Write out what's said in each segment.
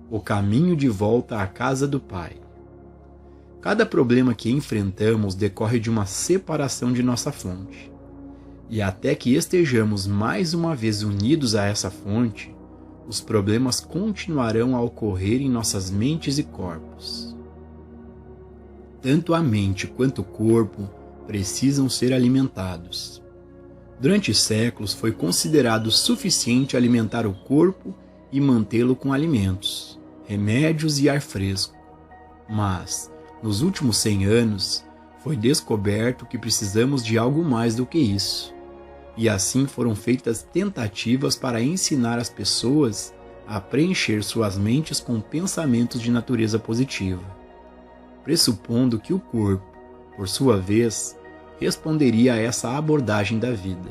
O caminho de volta à casa do Pai. Cada problema que enfrentamos decorre de uma separação de nossa fonte. E até que estejamos mais uma vez unidos a essa fonte, os problemas continuarão a ocorrer em nossas mentes e corpos. Tanto a mente quanto o corpo precisam ser alimentados. Durante séculos foi considerado suficiente alimentar o corpo e mantê-lo com alimentos, remédios e ar fresco. Mas, nos últimos 100 anos, foi descoberto que precisamos de algo mais do que isso. E assim foram feitas tentativas para ensinar as pessoas a preencher suas mentes com pensamentos de natureza positiva, pressupondo que o corpo, por sua vez, responderia a essa abordagem da vida.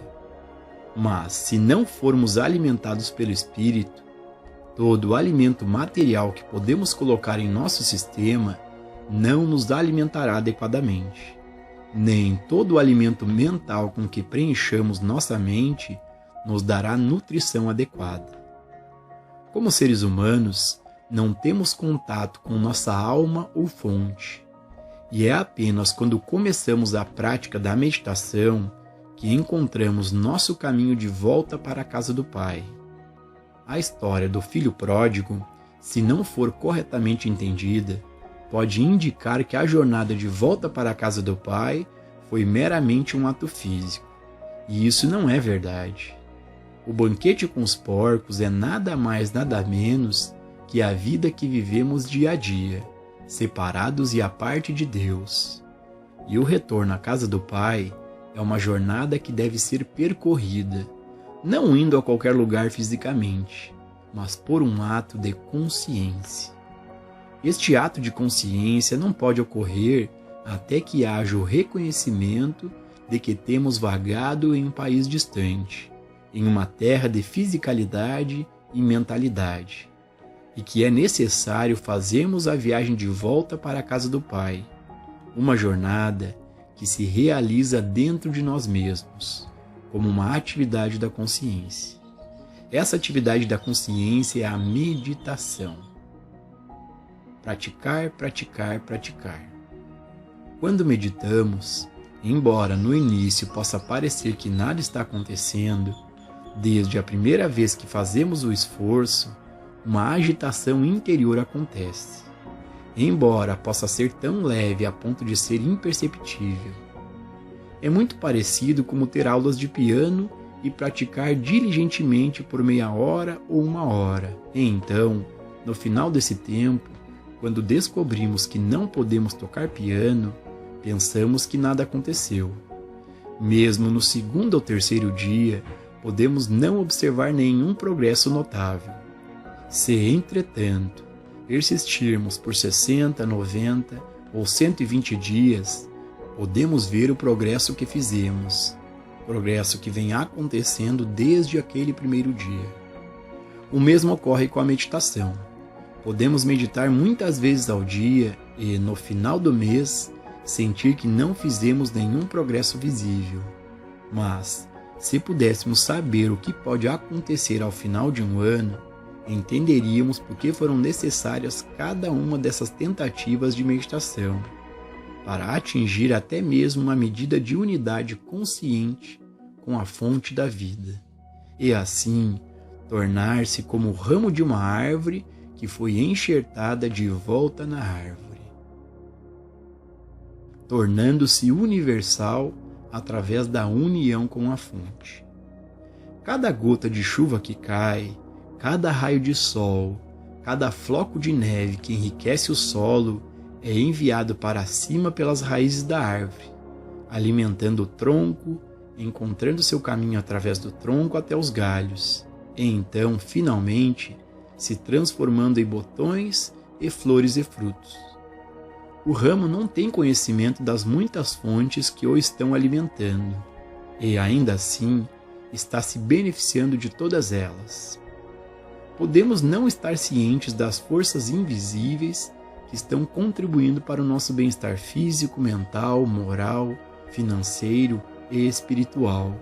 Mas, se não formos alimentados pelo Espírito, todo o alimento material que podemos colocar em nosso sistema não nos alimentará adequadamente. Nem todo o alimento mental com que preenchamos nossa mente nos dará nutrição adequada. Como seres humanos, não temos contato com nossa alma ou fonte, e é apenas quando começamos a prática da meditação que encontramos nosso caminho de volta para a casa do Pai. A história do filho pródigo, se não for corretamente entendida, pode indicar que a jornada de volta para a casa do Pai foi meramente um ato físico. E isso não é verdade. O banquete com os porcos é nada mais nada menos que a vida que vivemos dia a dia, separados e à parte de Deus. E o retorno à casa do Pai é uma jornada que deve ser percorrida, não indo a qualquer lugar fisicamente, mas por um ato de consciência. Este ato de consciência não pode ocorrer até que haja o reconhecimento de que temos vagado em um país distante, em uma terra de fisicalidade e mentalidade, e que é necessário fazermos a viagem de volta para a casa do Pai, uma jornada que se realiza dentro de nós mesmos, como uma atividade da consciência. Essa atividade da consciência é a meditação. Praticar, praticar, praticar. Quando meditamos, embora no início possa parecer que nada está acontecendo, desde a primeira vez que fazemos o esforço, uma agitação interior acontece, embora possa ser tão leve a ponto de ser imperceptível. É muito parecido como ter aulas de piano e praticar diligentemente por meia hora ou uma hora. E então, no final desse tempo, quando descobrimos que não podemos tocar piano, pensamos que nada aconteceu. Mesmo no segundo ou terceiro dia, podemos não observar nenhum progresso notável. Se, entretanto, persistirmos por 60, 90 ou 120 dias, podemos ver o progresso que fizemos, progresso que vem acontecendo desde aquele primeiro dia. O mesmo ocorre com a meditação. Podemos meditar muitas vezes ao dia e, no final do mês, sentir que não fizemos nenhum progresso visível. Mas, se pudéssemos saber o que pode acontecer ao final de um ano, entenderíamos por que foram necessárias cada uma dessas tentativas de meditação, para atingir até mesmo uma medida de unidade consciente com a fonte da vida, e assim tornar-se como o ramo de uma árvore que foi enxertada de volta na árvore, tornando-se universal através da união com a fonte. Cada gota de chuva que cai, cada raio de sol, cada floco de neve que enriquece o solo é enviado para cima pelas raízes da árvore, alimentando o tronco, encontrando seu caminho através do tronco até os galhos, e então, finalmente, se transformando em botões e flores e frutos. O ramo não tem conhecimento das muitas fontes que o estão alimentando, e ainda assim está se beneficiando de todas elas. Podemos não estar cientes das forças invisíveis que estão contribuindo para o nosso bem-estar físico, mental, moral, financeiro e espiritual,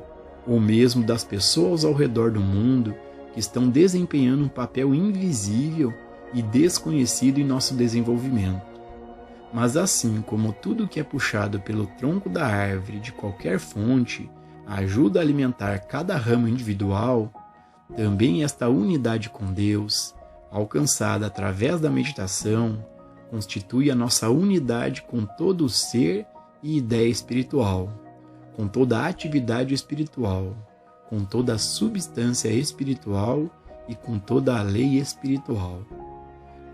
ou mesmo das pessoas ao redor do mundo que estão desempenhando um papel invisível e desconhecido em nosso desenvolvimento. Mas assim como tudo que é puxado pelo tronco da árvore de qualquer fonte ajuda a alimentar cada ramo individual, também esta unidade com Deus, alcançada através da meditação, constitui a nossa unidade com todo o ser e ideia espiritual, com toda a atividade espiritual, com toda a substância espiritual e com toda a lei espiritual.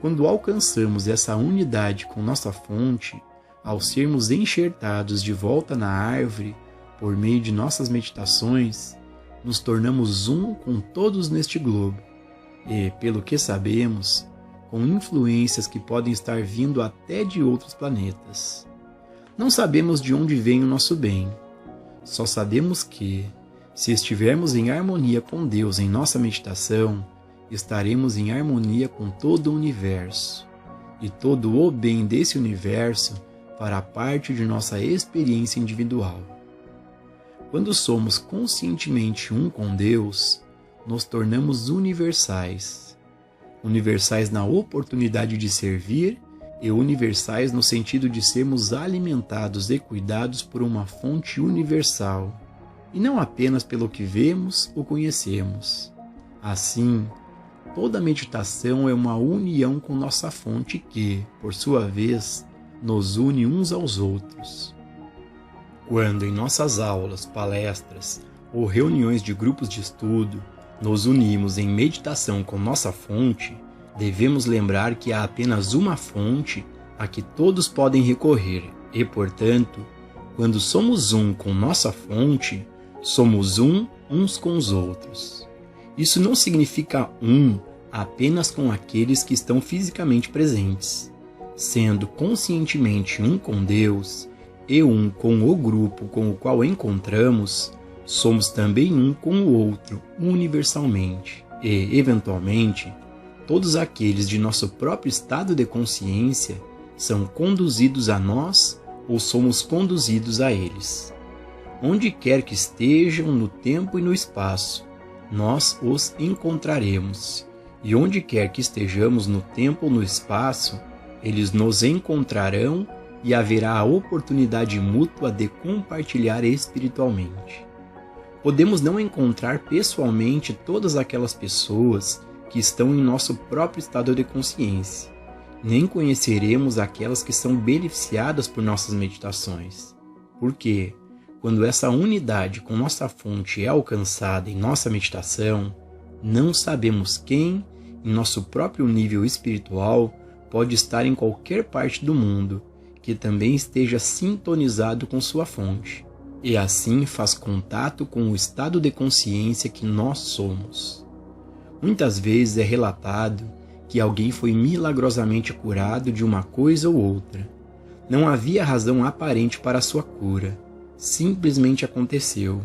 Quando alcançamos essa unidade com nossa fonte, ao sermos enxertados de volta na árvore por meio de nossas meditações, nos tornamos um com todos neste globo e, pelo que sabemos, com influências que podem estar vindo até de outros planetas. Não sabemos de onde vem o nosso bem, só sabemos que, se estivermos em harmonia com Deus em nossa meditação, estaremos em harmonia com todo o universo, e todo o bem desse universo fará parte de nossa experiência individual. Quando somos conscientemente um com Deus, nos tornamos universais. Universais na oportunidade de servir e universais no sentido de sermos alimentados e cuidados por uma fonte universal, e não apenas pelo que vemos ou conhecemos. Assim, toda meditação é uma união com nossa fonte que, por sua vez, nos une uns aos outros. Quando em nossas aulas, palestras ou reuniões de grupos de estudo nos unimos em meditação com nossa fonte, devemos lembrar que há apenas uma fonte a que todos podem recorrer e, portanto, quando somos um com nossa fonte, somos uns com os outros. Isso não significa apenas com aqueles que estão fisicamente presentes. Sendo conscientemente um com Deus e um com o grupo com o qual encontramos, somos também um com o outro universalmente e, eventualmente, todos aqueles de nosso próprio estado de consciência são conduzidos a nós ou somos conduzidos a eles. Onde quer que estejam no tempo e no espaço, nós os encontraremos, e onde quer que estejamos no tempo ou no espaço, eles nos encontrarão e haverá a oportunidade mútua de compartilhar espiritualmente. Podemos não encontrar pessoalmente todas aquelas pessoas que estão em nosso próprio estado de consciência, nem conheceremos aquelas que são beneficiadas por nossas meditações. Porque, quando essa unidade com nossa fonte é alcançada em nossa meditação, não sabemos quem, em nosso próprio nível espiritual, pode estar em qualquer parte do mundo que também esteja sintonizado com sua fonte, e assim faz contato com o estado de consciência que nós somos. Muitas vezes é relatado que alguém foi milagrosamente curado de uma coisa ou outra. Não havia razão aparente para a sua cura, simplesmente aconteceu,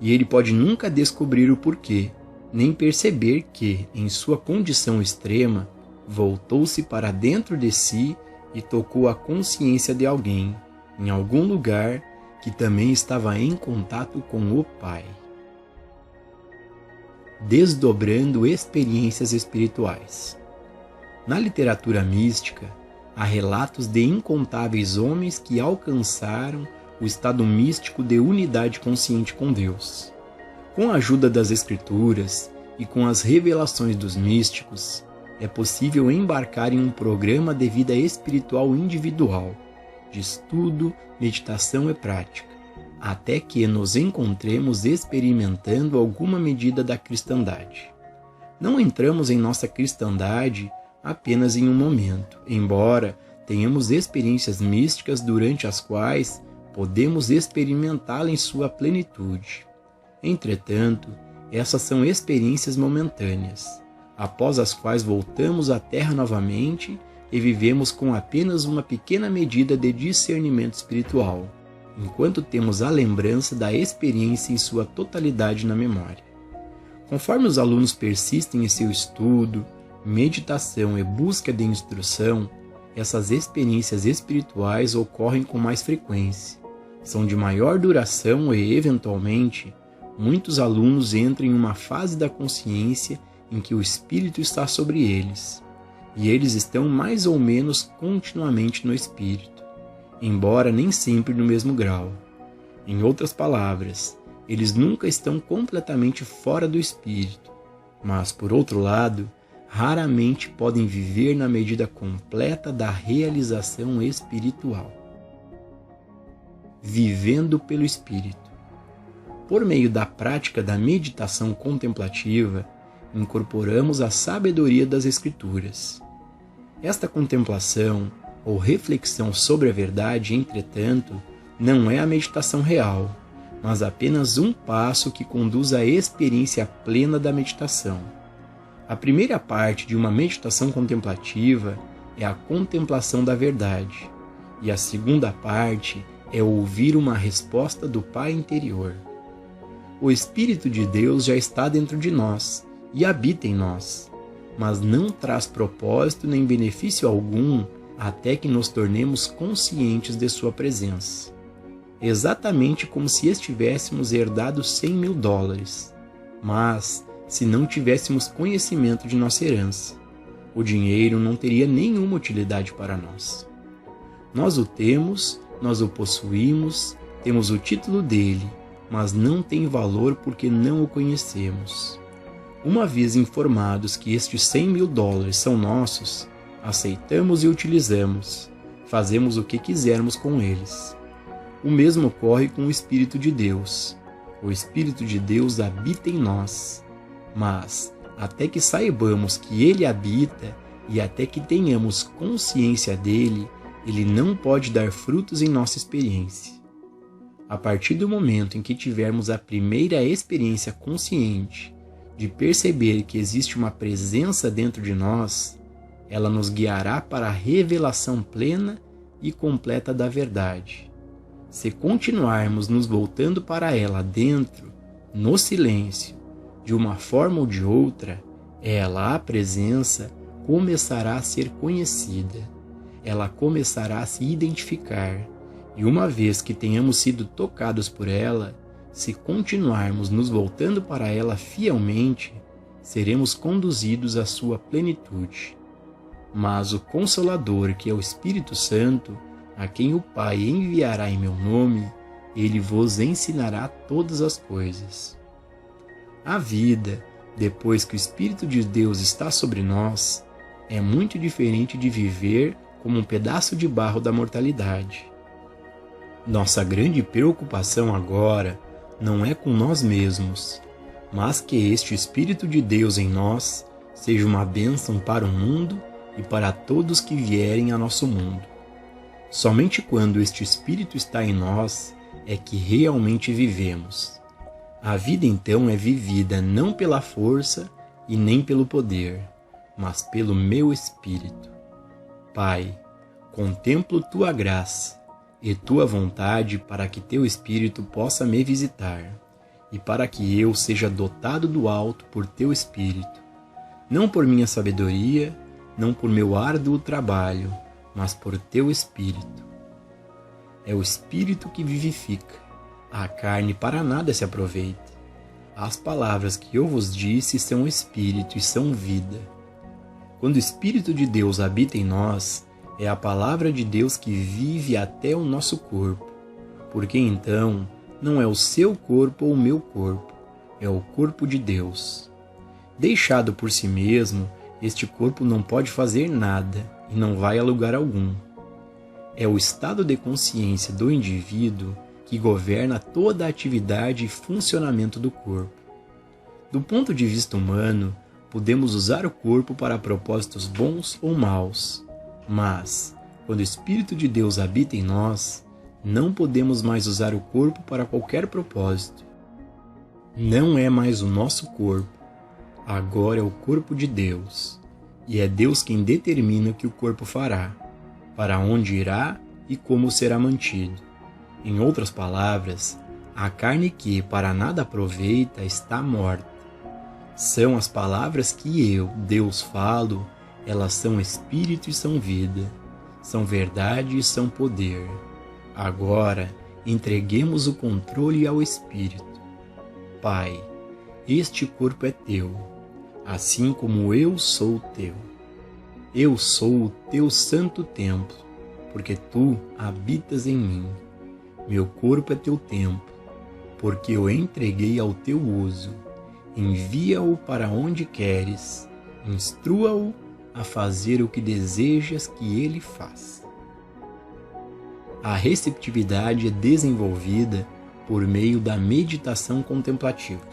e ele pode nunca descobrir o porquê, nem perceber que, em sua condição extrema, voltou-se para dentro de si e tocou a consciência de alguém, em algum lugar, que também estava em contato com o Pai. Desdobrando experiências espirituais. Na literatura mística, há relatos de incontáveis homens que alcançaram o estado místico de unidade consciente com Deus. Com a ajuda das Escrituras e com as revelações dos místicos, é possível embarcar em um programa de vida espiritual individual, de estudo, meditação e prática, até que nos encontremos experimentando alguma medida da cristandade. Não entramos em nossa cristandade apenas em um momento, embora tenhamos experiências místicas durante as quais podemos experimentá-la em sua plenitude. Entretanto, essas são experiências momentâneas, após as quais voltamos à Terra novamente e vivemos com apenas uma pequena medida de discernimento espiritual, enquanto temos a lembrança da experiência em sua totalidade na memória. Conforme os alunos persistem em seu estudo, meditação e busca de instrução, essas experiências espirituais ocorrem com mais frequência, são de maior duração e, eventualmente, muitos alunos entram em uma fase da consciência em que o Espírito está sobre eles. e eles estão mais ou menos continuamente no espírito, embora nem sempre no mesmo grau. Em outras palavras, eles nunca estão completamente fora do espírito, mas, por outro lado, raramente podem viver na medida completa da realização espiritual. Vivendo pelo Espírito. Por meio da prática da meditação contemplativa, incorporamos a sabedoria das Escrituras. Esta contemplação, ou reflexão sobre a verdade, entretanto, não é a meditação real, mas apenas um passo que conduz à experiência plena da meditação. A primeira parte de uma meditação contemplativa é a contemplação da verdade, e a segunda parte é ouvir uma resposta do Pai interior. O Espírito de Deus já está dentro de nós e habita em nós, mas não traz propósito nem benefício algum até que nos tornemos conscientes de sua presença. Exatamente como se estivéssemos herdado $100.000, mas se não tivéssemos conhecimento de nossa herança, o dinheiro não teria nenhuma utilidade para nós. Nós o temos, nós o possuímos, temos o título dele, mas não tem valor porque não o conhecemos. Uma vez informados que estes $100.000 são nossos, aceitamos e utilizamos, fazemos o que quisermos com eles. O mesmo ocorre com o Espírito de Deus. O Espírito de Deus habita em nós, mas até que saibamos que ele habita e até que tenhamos consciência dele, ele não pode dar frutos em nossa experiência. A partir do momento em que tivermos a primeira experiência consciente de perceber que existe uma presença dentro de nós, ela nos guiará para a revelação plena e completa da verdade. Se continuarmos nos voltando para ela dentro, no silêncio, de uma forma ou de outra, ela, a presença, começará a ser conhecida. Ela começará a se identificar, e uma vez que tenhamos sido tocados por ela, se continuarmos nos voltando para ela fielmente, seremos conduzidos à sua plenitude. Mas o Consolador, que é o Espírito Santo, a quem o Pai enviará em meu nome, ele vos ensinará todas as coisas. A vida, depois que o Espírito de Deus está sobre nós, é muito diferente de viver como um pedaço de barro da mortalidade. Nossa grande preocupação agora não é com nós mesmos, mas que este Espírito de Deus em nós seja uma bênção para o mundo e para todos que vierem a nosso mundo. Somente quando este Espírito está em nós é que realmente vivemos. A vida então é vivida não pela força e nem pelo poder, mas pelo meu Espírito. Pai, contemplo tua graça e tua vontade para que teu Espírito possa me visitar e para que eu seja dotado do alto por teu Espírito, não por minha sabedoria, não por meu árduo trabalho, mas por teu Espírito. É o Espírito que vivifica, a carne para nada se aproveita. As palavras que eu vos disse são Espírito e são vida. Quando o Espírito de Deus habita em nós, é a palavra de Deus que vive até o nosso corpo, porque então não é o seu corpo ou o meu corpo, é o corpo de Deus. Deixado por si mesmo, este corpo não pode fazer nada e não vai a lugar algum. É o estado de consciência do indivíduo que governa toda a atividade e funcionamento do corpo. Do ponto de vista humano, podemos usar o corpo para propósitos bons ou maus, mas, quando o Espírito de Deus habita em nós, não podemos mais usar o corpo para qualquer propósito. Não é mais o nosso corpo, agora é o corpo de Deus, e é Deus quem determina o que o corpo fará, para onde irá e como será mantido. Em outras palavras, a carne que para nada aproveita está morta. São as palavras que eu, Deus, falo, elas são espírito e são vida, são verdade e são poder. Agora, entreguemos o controle ao Espírito. Pai, este corpo é teu, assim como eu sou teu. Eu sou o teu santo templo, porque tu habitas em mim. Meu corpo é teu templo, porque eu entreguei ao teu uso. Envia-o para onde queres, instrua-o a fazer o que desejas que ele faça. A receptividade é desenvolvida por meio da meditação contemplativa.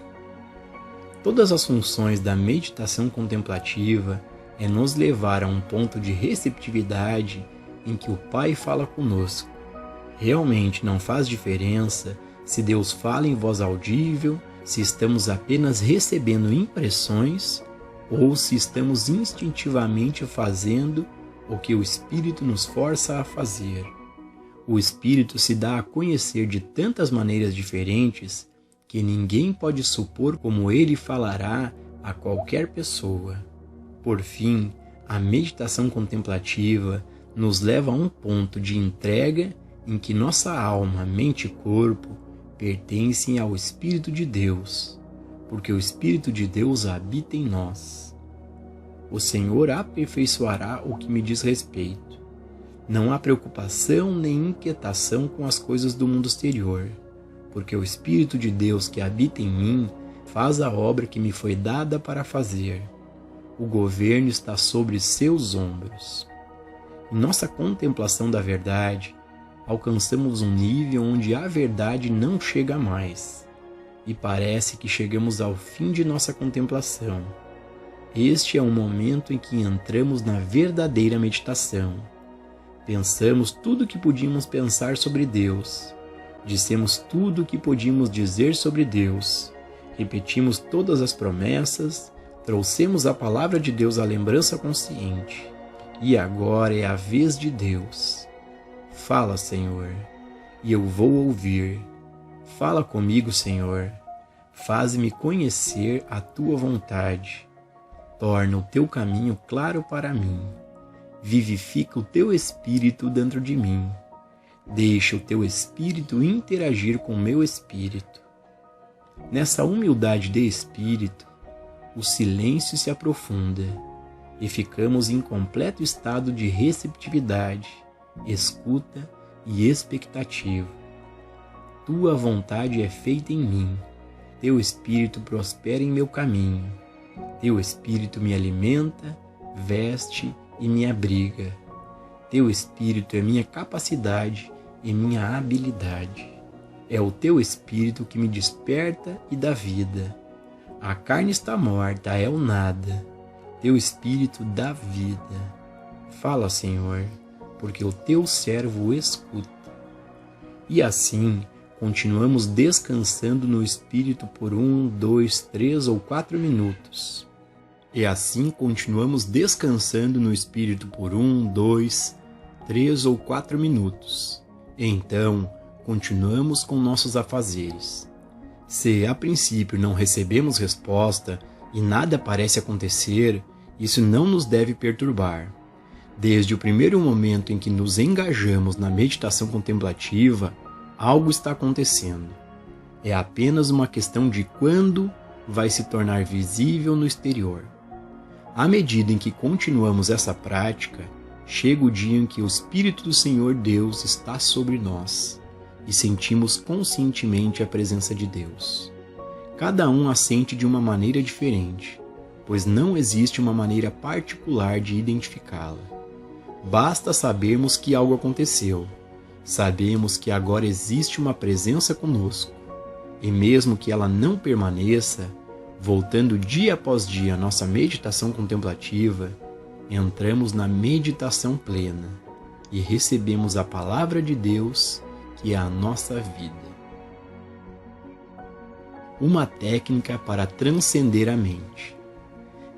Todas as funções da meditação contemplativa é nos levar a um ponto de receptividade em que o Pai fala conosco. Realmente não faz diferença se Deus fala em voz audível, se estamos apenas recebendo impressões ou se estamos instintivamente fazendo o que o Espírito nos força a fazer. O Espírito se dá a conhecer de tantas maneiras diferentes que ninguém pode supor como ele falará a qualquer pessoa. Por fim, a meditação contemplativa nos leva a um ponto de entrega em que nossa alma, mente e corpo pertencem ao Espírito de Deus, porque o Espírito de Deus habita em nós. O Senhor aperfeiçoará o que me diz respeito. Não há preocupação nem inquietação com as coisas do mundo exterior, porque o Espírito de Deus que habita em mim faz a obra que me foi dada para fazer. O governo está sobre seus ombros. Em nossa contemplação da verdade, alcançamos um nível onde a verdade não chega mais, e parece que chegamos ao fim de nossa contemplação. Este é o momento em que entramos na verdadeira meditação. Pensamos tudo o que podíamos pensar sobre Deus. Dissemos tudo o que podíamos dizer sobre Deus. Repetimos todas as promessas. Trouxemos a palavra de Deus à lembrança consciente. E agora é a vez de Deus. Fala, Senhor, e eu vou ouvir. Fala comigo, Senhor. Faz-me conhecer a tua vontade. Torna o teu caminho claro para mim. Vivifica o teu espírito dentro de mim. Deixa o teu espírito interagir com o meu espírito. Nessa humildade de espírito, o silêncio se aprofunda e ficamos em completo estado de receptividade, escuta e expectativa. Tua vontade é feita em mim. Teu espírito prospera em meu caminho. Teu espírito me alimenta, veste e me abriga. Teu espírito é minha capacidade e minha habilidade. É o teu espírito que me desperta e dá vida. A carne está morta, é o nada. Teu espírito dá vida. Fala, Senhor, porque o teu servo escuta. E assim, continuamos descansando no espírito por 1, 2, 3 ou 4 minutos. E assim continuamos descansando no espírito por 1, 2, 3 ou 4 minutos. Então, continuamos com nossos afazeres. Se a princípio não recebemos resposta e nada parece acontecer, isso não nos deve perturbar. Desde o primeiro momento em que nos engajamos na meditação contemplativa, algo está acontecendo. É apenas uma questão de quando vai se tornar visível no exterior. À medida em que continuamos essa prática, chega o dia em que o Espírito do Senhor Deus está sobre nós e sentimos conscientemente a presença de Deus. Cada um a sente de uma maneira diferente, pois não existe uma maneira particular de identificá-la. Basta sabermos que algo aconteceu. Sabemos que agora existe uma presença conosco, e mesmo que ela não permaneça, voltando dia após dia à nossa meditação contemplativa, entramos na meditação plena e recebemos a palavra de Deus, que é a nossa vida. Uma técnica para transcender a mente.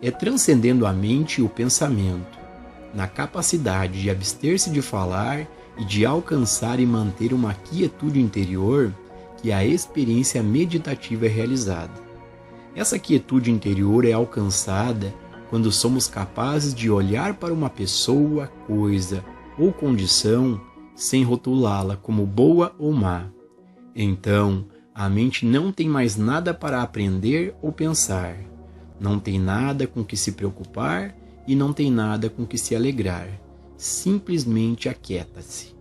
É transcendendo a mente e o pensamento, na capacidade de abster-se de falar e de alcançar e manter uma quietude interior, que a experiência meditativa é realizada. Essa quietude interior é alcançada quando somos capazes de olhar para uma pessoa, coisa ou condição sem rotulá-la como boa ou má. Então, a mente não tem mais nada para aprender ou pensar, não tem nada com que se preocupar e não tem nada com que se alegrar. Simplesmente aquieta-se.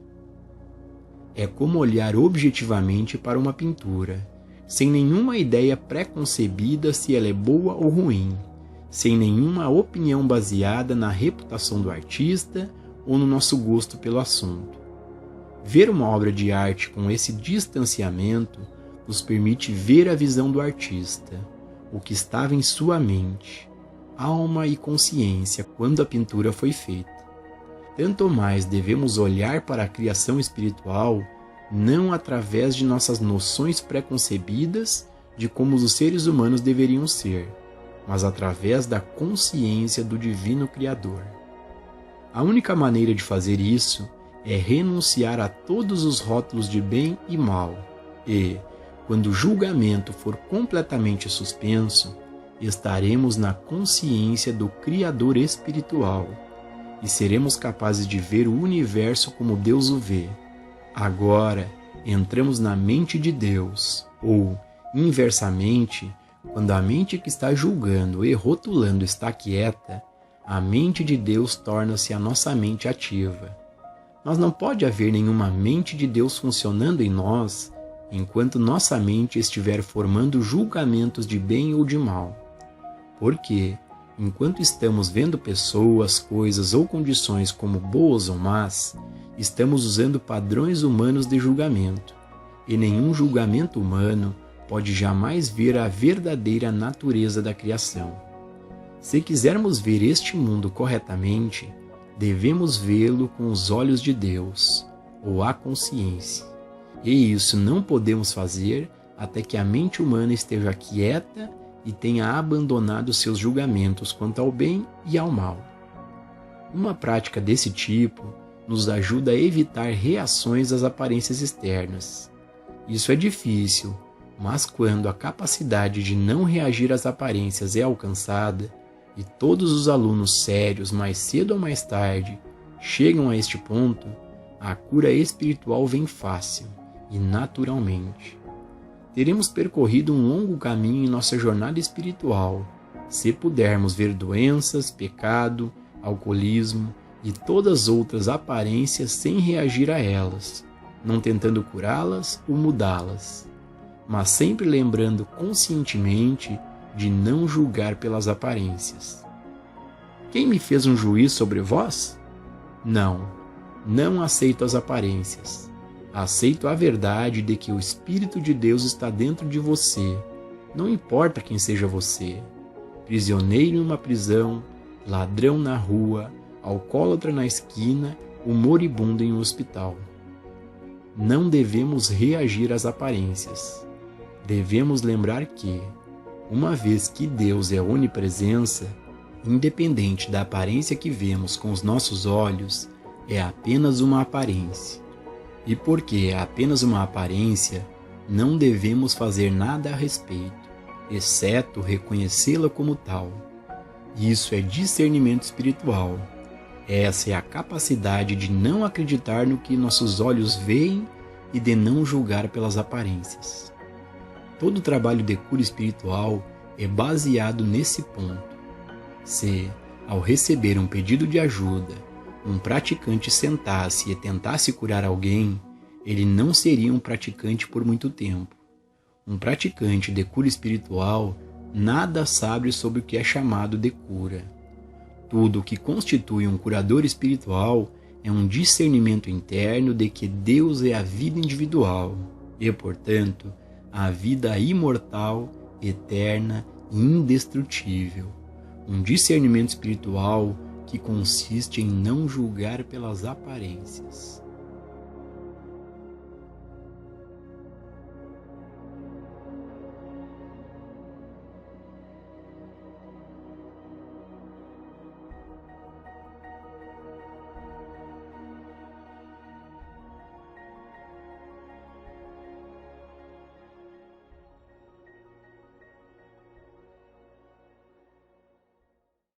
É como olhar objetivamente para uma pintura, sem nenhuma ideia pré-concebida se ela é boa ou ruim, sem nenhuma opinião baseada na reputação do artista ou no nosso gosto pelo assunto. Ver uma obra de arte com esse distanciamento nos permite ver a visão do artista, o que estava em sua mente, alma e consciência quando a pintura foi feita. Tanto mais devemos olhar para a criação espiritual não através de nossas noções pré-concebidas de como os seres humanos deveriam ser, mas através da consciência do Divino Criador. A única maneira de fazer isso é renunciar a todos os rótulos de bem e mal e, quando o julgamento for completamente suspenso, estaremos na consciência do Criador espiritual e seremos capazes de ver o universo como Deus o vê. Agora, entramos na mente de Deus, ou, inversamente, quando a mente que está julgando e rotulando está quieta, a mente de Deus torna-se a nossa mente ativa. Mas não pode haver nenhuma mente de Deus funcionando em nós enquanto nossa mente estiver formando julgamentos de bem ou de mal. Porque, enquanto estamos vendo pessoas, coisas ou condições como boas ou más, estamos usando padrões humanos de julgamento, e nenhum julgamento humano pode jamais ver a verdadeira natureza da criação. Se quisermos ver este mundo corretamente, devemos vê-lo com os olhos de Deus, ou a consciência. E isso não podemos fazer até que a mente humana esteja quieta e tenha abandonado seus julgamentos quanto ao bem e ao mal. Uma prática desse tipo nos ajuda a evitar reações às aparências externas. Isso é difícil, mas quando a capacidade de não reagir às aparências é alcançada, e todos os alunos sérios, mais cedo ou mais tarde, chegam a este ponto, a cura espiritual vem fácil e naturalmente. Teremos percorrido um longo caminho em nossa jornada espiritual, se pudermos ver doenças, pecado, alcoolismo e todas as outras aparências sem reagir a elas, não tentando curá-las ou mudá-las, mas sempre lembrando conscientemente de não julgar pelas aparências. Quem me fez um juízo sobre vós? Não aceito as aparências. Aceito a verdade de que o Espírito de Deus está dentro de você, não importa quem seja você, prisioneiro em uma prisão, ladrão na rua, alcoólatra na esquina, ou moribundo em um hospital. Não devemos reagir às aparências. Devemos lembrar que, uma vez que Deus é onipresença, independente da aparência que vemos com os nossos olhos, é apenas uma aparência. E porque é apenas uma aparência, não devemos fazer nada a respeito, exceto reconhecê-la como tal. Isso é discernimento espiritual. Essa é a capacidade de não acreditar no que nossos olhos veem e de não julgar pelas aparências. Todo o trabalho de cura espiritual é baseado nesse ponto. Se, ao receber um pedido de ajuda, um praticante sentasse e tentasse curar alguém, ele não seria um praticante por muito tempo. Um praticante de cura espiritual nada sabe sobre o que é chamado de cura. Tudo o que constitui um curador espiritual é um discernimento interno de que Deus é a vida individual e, portanto, a vida imortal, eterna e indestrutível. Um discernimento espiritual que consiste em não julgar pelas aparências.